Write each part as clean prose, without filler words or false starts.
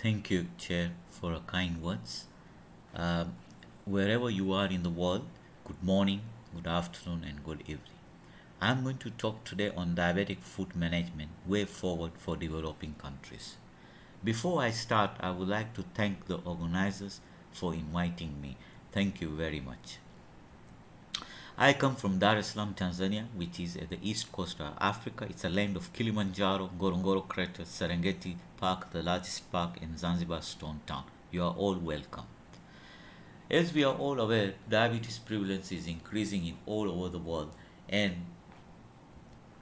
Thank you, Chair, for a kind words. Um, Wherever you are in the world, good morning, good afternoon, and good evening. I'm going to talk today on diabetic foot management, way forward for developing countries. Before I start, I would like to thank the organizers for inviting me. Thank you very much. I come from Dar es Salaam, Tanzania, which is at the east coast of Africa. It's a land of Kilimanjaro, Ngorongoro Crater, Serengeti Park, the largest park in Zanzibar Stone Town. You are all welcome. As we are all aware, diabetes prevalence is increasing in all over the world, and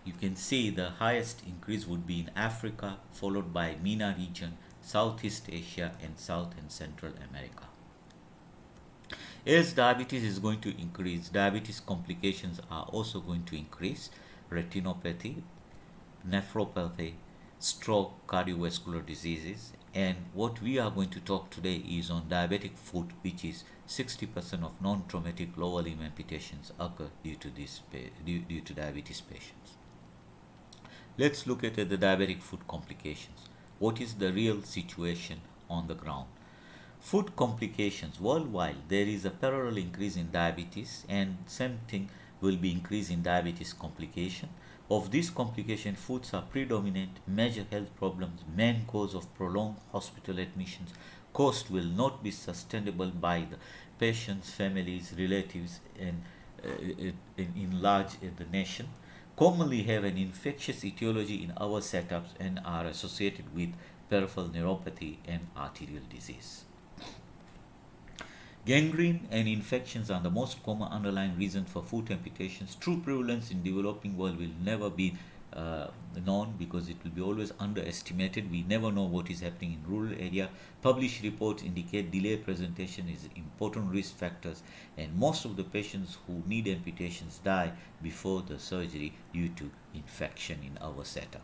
you can see the highest increase would be in Africa, followed by MENA region, Southeast Asia, and South and Central America. As diabetes is going to increase, diabetes complications are also going to increase: retinopathy, nephropathy, stroke, cardiovascular diseases. And what we are going to talk today is on diabetic foot, which is 60% of non-traumatic lower limb amputations occur due to diabetes patients. Let's look at the diabetic foot complications. What is the real situation on the ground? Food complications worldwide, there is a parallel increase in diabetes, and same thing will be increase in diabetes complication. Of these complications, foods are predominant major health problems, main cause of prolonged hospital admissions. Cost will not be sustainable by the patients, families, relatives, and in large the nation. Commonly have an infectious etiology in our setups and are associated with peripheral neuropathy and arterial disease. Gangrene and infections are the most common underlying reason for foot amputations. True prevalence in developing world will never be uh, known because it will be always underestimated. We never know what is happening in rural area. Published reports indicate delayed presentation is important risk factors, and most of the patients who need amputations die before the surgery due to infection in our setup.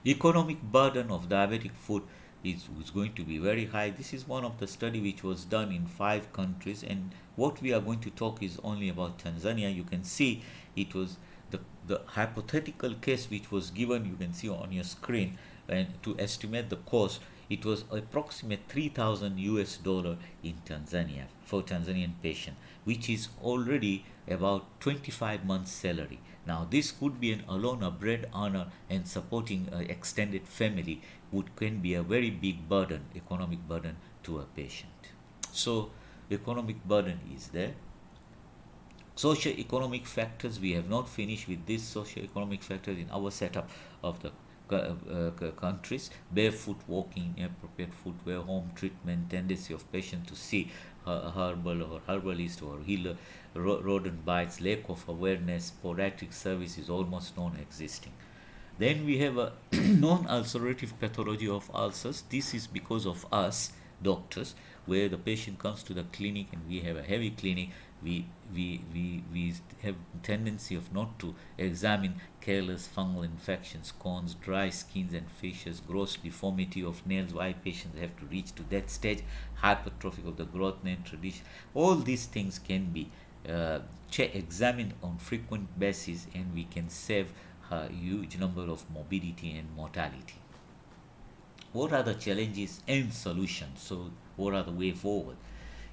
Economic burden of diabetic foot is going to be very high. This is one of the study which was done in 5 countries, and what we are going to talk is only about Tanzania. You can see it was the hypothetical case which was given, you can see on your screen, and to estimate the cost, it was approximate 3,000 US dollar in Tanzania for Tanzanian patient, which is already about 25 months salary. Now this could be an alone a bread earner and supporting an extended family would can be a very big burden, economic burden to a patient. So economic burden is there. Socio-economic factors, we have not finished with these socio-economic factors in our setup of the countries: barefoot walking, inappropriate footwear, home treatment, tendency of patient to see herbal or herbalist or healer, rodent bites, lack of awareness, podiatric service is almost non-existing. Then we have a non-ulcerative pathology of ulcers. This is because of us doctors, where the patient comes to the clinic and we have a heavy clinic. We have tendency of not to examine careless fungal infections, corns, dry skins and fissures, gross deformity of nails. Why patients have to reach to that stage? Hypertrophy of the growth nail tradition. All these things can be examined on frequent basis, and we can save a huge number of morbidity and mortality. What are the challenges and solutions? So what are the way forward?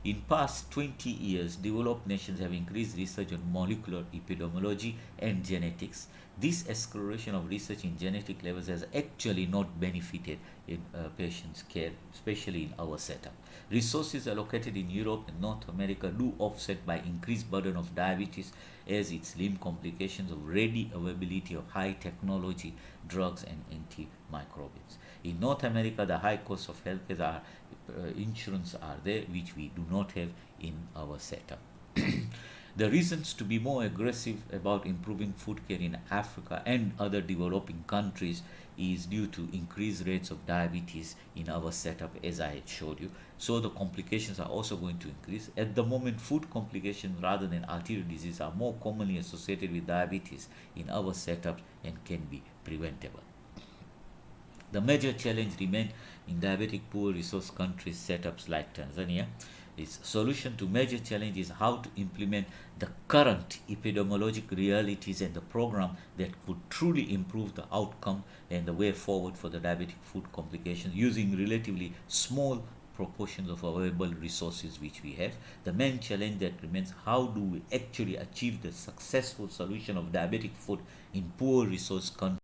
In past 20 years, developed nations have increased research on molecular epidemiology and genetics. This acceleration of research in genetic levels has actually not benefited in patients' care, especially in our setup. Resources allocated in Europe and North America do offset by increased burden of diabetes, as its limb complications of ready availability of high technology drugs and antimicrobials. In North America, the high cost of healthcare are insurance are there, which we do not have in our setup. The reasons to be more aggressive about improving food care in Africa and other developing countries is due to increased rates of diabetes in our setup, as I had showed you. So the complications are also going to increase. At the moment, food complications rather than arterial disease are more commonly associated with diabetes in our setup and can be preventable. The major challenge remains in diabetic poor resource countries setups like Tanzania. Its solution to major challenge is how to implement the current epidemiologic realities and the program that could truly improve the outcome and the way forward for the diabetic foot complications using relatively small proportions of available resources which we have. The main challenge that remains, how do we actually achieve the successful solution of diabetic foot in poor resource countries